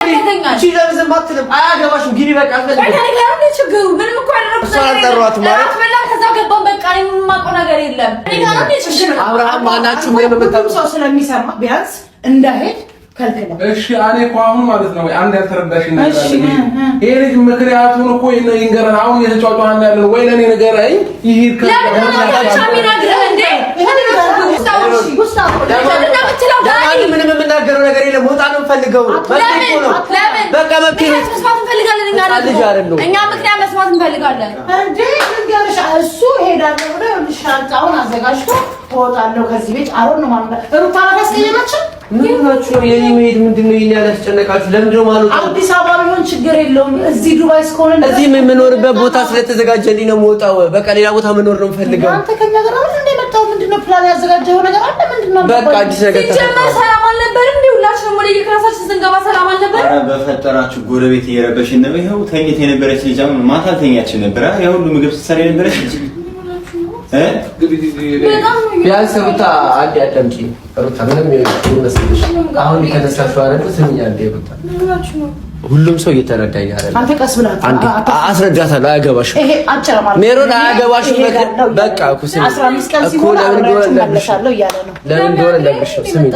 እቺ ለምን አትልም? አያገባሽም። ግቢ በቃ አልፈልግም። እኔ ጋር ነው ችግሩ። ምንም እኮ አይደለም። ሰራጠሯት ማለት አትበላ። ከዛ ገባን በቃ እኔ የማውቀው ነገር የለም። እኔ ጋር ነው ችግሩ። አብርሃም ማናችሁ ምን የምታውቁ ሰው ስለሚሰማ ቢያንስ እንዳይሄድ ከልከለ። እሺ እኔ እኮ አሁን ማለት ነው አንድ ያልተረዳሽኝ ነገር አለ። ይሄ ልጅ ምክንያቱን እኮ ይንገረን። አሁን እየተጫወተን ያለው ወይ ለኔ ንገረኝ። ይሄድ ምንም የምናገረው ነገር የለም። ወጣ ነው ፈልገው በቃ መብቴ ነው። መስማት እንፈልጋለን እኛ ደግሞ እኛ ምክንያት መስማት እንፈልጋለን እንዴ ንገርሽ። እሱ ሄዳለሁ ብሎ ሻንጣውን አዘጋጅቶ ወጣለሁ ከዚህ ቤት አሮን ነው ማለት ሩታ ታስቀየማችሁ። ምን ናችሁ? የኔ መሄድ ምንድነው? ይሄን ያላስጨነቃችሁ ለምንድነው ማለት ነው? አዲስ አበባ ቢሆን ችግር የለውም። እዚህ ዱባይ እስከሆነ እዚህ የምኖርበት ቦታ ስለተዘጋጀልኝ ነው የምወጣው። በቃ ሌላ ቦታ መኖር ነው የምፈልገው። አንተ ከኛ ጋር አሁን እንደመጣው ምንድነው ፕላን ያዘጋጀው ነገር አለ? ምንድነው በቃ አዲስ ነገር ተጀመረ። ሰላም አልነበር እንዴ? ሁላችንም ወደ የክላሳችን ስንገባ ሰላም አልነበር? አረ በፈጠራችሁ ጎረቤት እየረበሽን ነው። ይሄው ተኝት የነበረች ልጅ አሁን ማታ ተኛችን ነበር። ያ ሁሉ ምግብ ስትሰራ የነበረች ልጅ ቢያንስ ሩታ አንድ ያዳምጪ። ሩታ ምንም ይመስልሽ አሁን ከተነሳሽው አይደል? ስሚኝ አንዴ ሩታ፣ ሁሉም ሰው እየተረዳኝ አይደል? አንተ ቀስ ብለህ አስረዳታለሁ። አያገባሽም ይሄ አጭር ማለት ሜሮን አያገባሽም። በቃ እኮ ስሚ 15 ቀን ሲሆን አመለሻለሁ እያለ ነው። ለምን እንደሆነ ለብሽ ስሚኝ።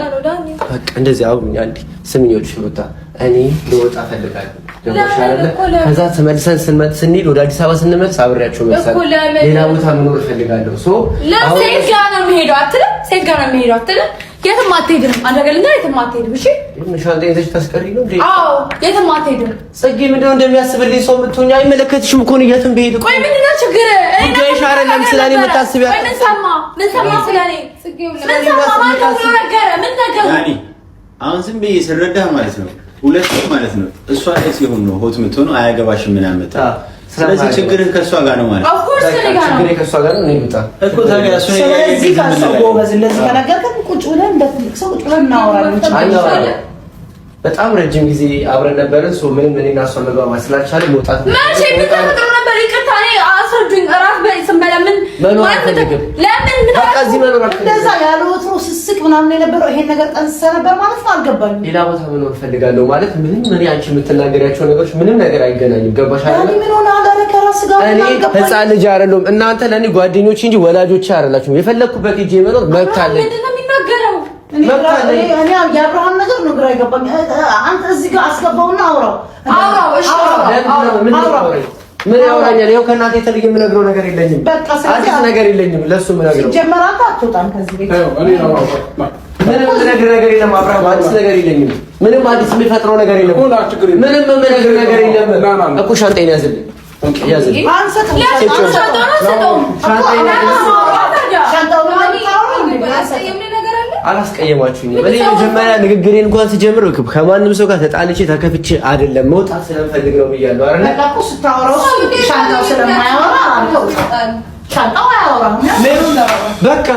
በቃ እንደዚህ አሁን አንዴ ስሚኝ። ወልሽ ሩታ እኔ ልወጣ ፈልጋለሁ። ከዛ ተመልሰን ስንሄድ ወደ አዲስ አበባ ስንመለስ አብሬያቸው መሰለኝ ሌላ ቦታ መኖር እፈልጋለሁ። ሴት ጋር ነው የምሄደው አትልም? ሴት ጋር ነው የምሄደው አትልም? የትም አትሄድም። አንደገልኛ የትም አትሄድም። እሺ ሻንጣ ይዘሽ ታስቀሪ ነው እንዴ? አዎ የትም አትሄድም። ጽጌ ምንድነው እንደሚያስብልኝ ሰው የምትሆኝ? አይመለከትሽም እኮ ነው የትም ብሄድ። ቆይ ምንድነው ችግር? ጉዳይሽ አይደለም ስለኔ የምታስቢያ። ምን ሰማ ስለኔ? ምን ሰማ ማለት ነው? ምን ነገር ያኒ አሁን ዝም ብዬ ስረዳህ ማለት ነው ሁለቱም ማለት ነው እሷ ላይ ሲሆን ነው ሆት የምትሆነው። አያገባሽም ምን አመጣ። ስለዚህ ችግርህ ከእሷ ጋር ነው ማለት ነው። ኦፍ ኮርስ ችግሬ ከእሷ ጋር ነው። እኔ ብጣ እኮ ታዲያ እሱ ነው ስለዚህ ካሰው ጎበዝ እንደዚህ ከነገርከን ቁጭ ብለን እንደትልቅ ሰው ቁጭ ብለን እናወራለን። በጣም ረጅም ጊዜ አብረን ነበርን። ሶ ምንም እኔና እሷ መግባባት ስላልቻለ መውጣት ማሽ የምትፈጥሩ ነበር። ይቅርታ እኔ አስረዱኝ። እራት በስመላ ምን ለምን በቃ እዚህ መኖር እንደዛ ያለ ወትሮ ስስቅ ምናምን የነበረው ይሄን ነገር ጠንሰ ነበር ማለት ነው። አልገባኝም። ሌላ ቦታ መኖር ፈልጋለሁ ማለት ምንም እኔ አንቺ የምትናገሪያቸው ነገሮች ምንም ነገር አይገናኝም። ገባሽ አይደል? ምን ሆነ አዳረ ከራስ ጋር እኔ ህፃን ልጅ አይደለሁም። እናንተ ለኔ ጓደኞች እንጂ ወላጆች አይደላችሁም። የፈለኩበት ሂጅ መኖር መብት አለኝ። ምንድን ነው የሚናገረው? እኔ የአብርሃም ነገር ነው ግራ ይገባኝ። አንተ እዚህ ጋር አስገባውና አውራው። እሺ አውራው። ምን ያወራኛል? ይኸው ከእናቴ የተለየ የምነግረው ነገር የለኝም። አዲስ ነገር የለኝም። ለሱ የምነግረው ጀመራ አትወጣም ከዚህ ቤት። ምንም የምነግርህ ነገር የለም አብርሃም። አዲስ ነገር የለኝም። ምንም አዲስ የሚፈጥረው ነገር የለም። ምንም የምነግርህ ነገር የለም እኮ። ሻንጣዬን ያዝልኝ። አላስቀየማችሁኝም። እኔ መጀመሪያ ንግግሬን እንኳን ስጀምር ከማንም ሰው ጋር ተጣልቼ ተከፍቼ አይደለም መውጣት ስለምፈልግ ነው ብያለሁ አይደል? በቃ ስታወራው ሻንጣው ስለማያወራ ሻንጣው አያወራም። በቃ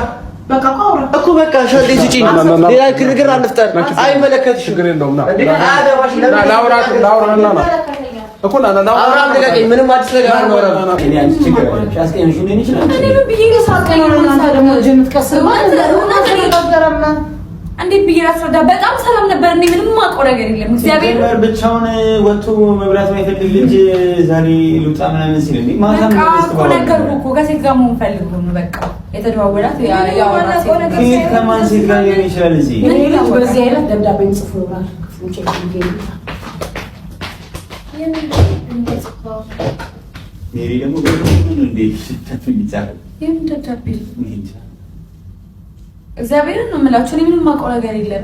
እኮ በቃ ሻንጣዬን ስጪኝ። ሌላ ግርግር አንፍጠር። አይመለከትሽም። ችግር የለውም ና እኮ አብርሃም ልቀቀኝ። ምንም አዲስ ነገር አልኖረም። እኔ አንቺ ችግር አስቀየምሽ ሊሆን ይችላል። እኔ ምን ብዬሽ ነው ሳቀየው? እናንተ ደግሞ ጀምት ከስማ እንዴ ብዬሽ አስረዳ። በጣም ሰላም ነበር። እኔ ምንም ማውቀው ነገር የለም። እግዚአብሔር ብቻውን ወጥቶ መብላት ማይፈልግ ልጅ ዛሬ ልውጣ ምናምን ሲል እንዴ ማታ ነው ነገርኩ እኮ ከሴት ጋር መሆን ፈልጎ ነው። በቃ የተደዋወላት ያወራት ሴት ከማን ሴት ጋር ሊሆን ይችላል? እዚህ በዚህ አይነት ደብዳቤ ጽፎ ይሆናል። ክፍሉ ቼክ ይገኛል። ሜሪ ደግሞ ምን እንዴ ሽታችሁ ይጻፋል? እግዚአብሔርን ነው የምላችሁ። እኔ ምንም ማውቀው ነገር የለም።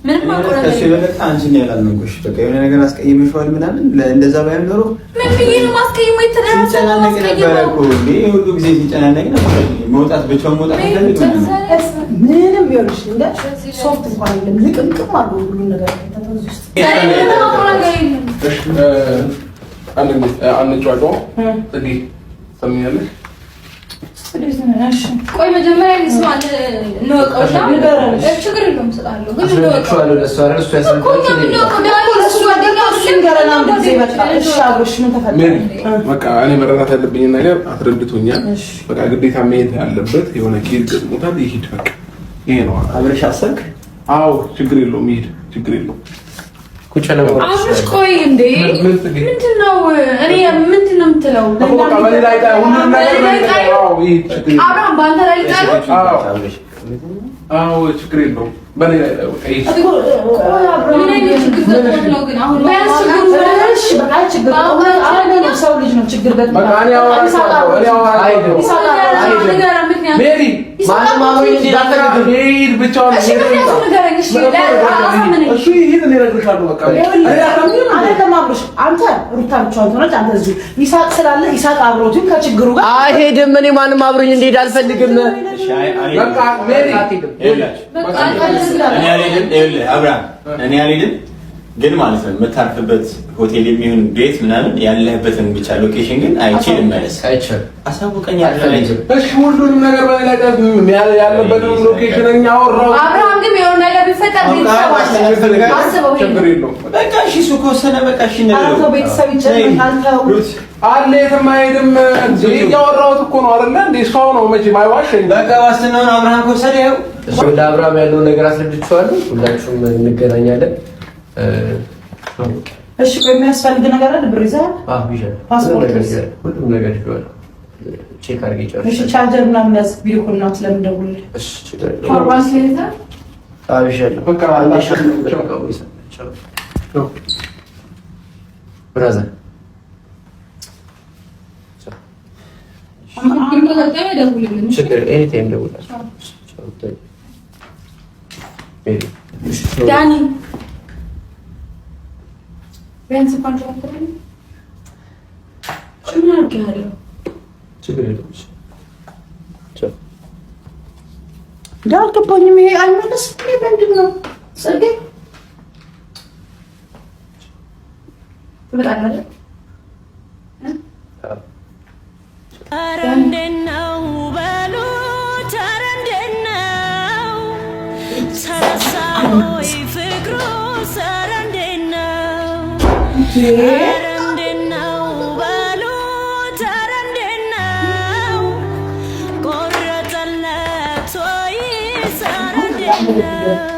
ምንም ማውቀው ነገር የለም። በቃ አንቺ ነው ያላልነውሽ። በቃ የሆነ ነገር አስቀይመሽዋል ምናምን እንደዛ ባይሆን ኖሮ ምን ብዬሽ ነው ማስቀየም? ሲጨናነቅ ነበር እኮ እንዴ ሁሉ ጊዜ ሲጨናነቅ ነበር። መውጣት ብቻውን መውጣት አይፈልግም። ምንም ይኸውልሽ እንደ ሶፍት እንኳን የለም። ልቅምቅም አሉ ሁሉ ነገር ተተውዝ ውስጥ ምንም ማውቀው ነገር የለም። አንጫጫ እንዴ ሰምኛለሽ? ቆይ መጀመሪያ ልስማት ነው ቀውሻ ችግር የለውም እሰጣለሁ። ግን ነው አስረዳችኋለሁ። ለእሱ አይደል እሱ ያስረዳችኋል። በቃ እኔ መረዳት ያለብኝን ነገር አስረድቶኛል። በቃ ግዴታ መሄድ ያለበት የሆነ ኬዝ ገጥሞታል። ይሄድ በቃ ይሄ ነው። አብረሽ አሰብክ? አዎ ችግር የለውም ይሄድ ችግር የለውም። ቁጭ ነው አብሽ ቆይ እንዴ ምንድነው እኔ ምንድነው የምትለው አብርሃም ባንተ ላይ ጣሉ አዎ ችግር የለውም በኔ ላይ ሰው ልጅ ነው ችግር አንተ ሩታ ብቻዋን ሆነች። አንተ እዚህ ይሳቅ ስላለ ይሳቅ አብሮት ከችግሩ ጋር አይሄድም። እኔ ማንም አብሮኝ እንዲሄድ አልፈልግም። እኔ አልሄድም ግን ማለት ነው የምታርፍበት ሆቴል የሚሆን ቤት ምናምን ያለህበትን ብቻ ሎኬሽን ግን አይችልም ማለት አይችልም። አሳውቀኝ። እሺ ሁሉንም ነገር በሌላ ያለበትን ሎኬሽን እኛ አወራው። አብርሃም ግን የሆነ ነገር ቢፈጠር አስበው በቃ እሺ እሱ ከወሰነ በቃ እሺ ነው ቤተሰብ ይጨርሳል አለ የትም አይሄድም። እያወራሁት እኮ ነው አይደለ እንዴ? ሰው ነው መቼም አይዋሸኝ። በቃ ዋስትናውን አብርሃም ከወሰደ ያው ወደ አብርሃም ያለው ነገር አስረድቼዋለሁ። ሁላችሁም እንገናኛለን። እሺ የሚያስፈልግ ነገር አለ። ብር ይዘሃል? ፓስፖርት ሁሉም ነገር ይዟል። ቼክ አድርጌ ጨርሼ። እሺ ቻርጀር ምናምን ያዝ። ቪዲዮ ኮል ነው ስለምደውልልህ። እሺ ፎርዋርድ ስለዛ አብሻለሁ። በቃ ብራዘር ዳኒ ቢያንስ እንኳን ምን አድርጌሃለሁ? ችግር የለውም። አልገባኝም። ይሄ አይመለስም። ምንድን ነው ጽጌ ትመጣለህ? ኧረ እንዴት ነው በሉት፣ ኧረ እንዴት ነው ተረሳ ወይ ፍቅሩ፣ ኧረ እንዴት ነው፣ ኧረ እንዴት ነው በሉት፣ ኧረ እንዴት ነው ቆረጠለት ወይ፣ ኧረ እንዴት ነው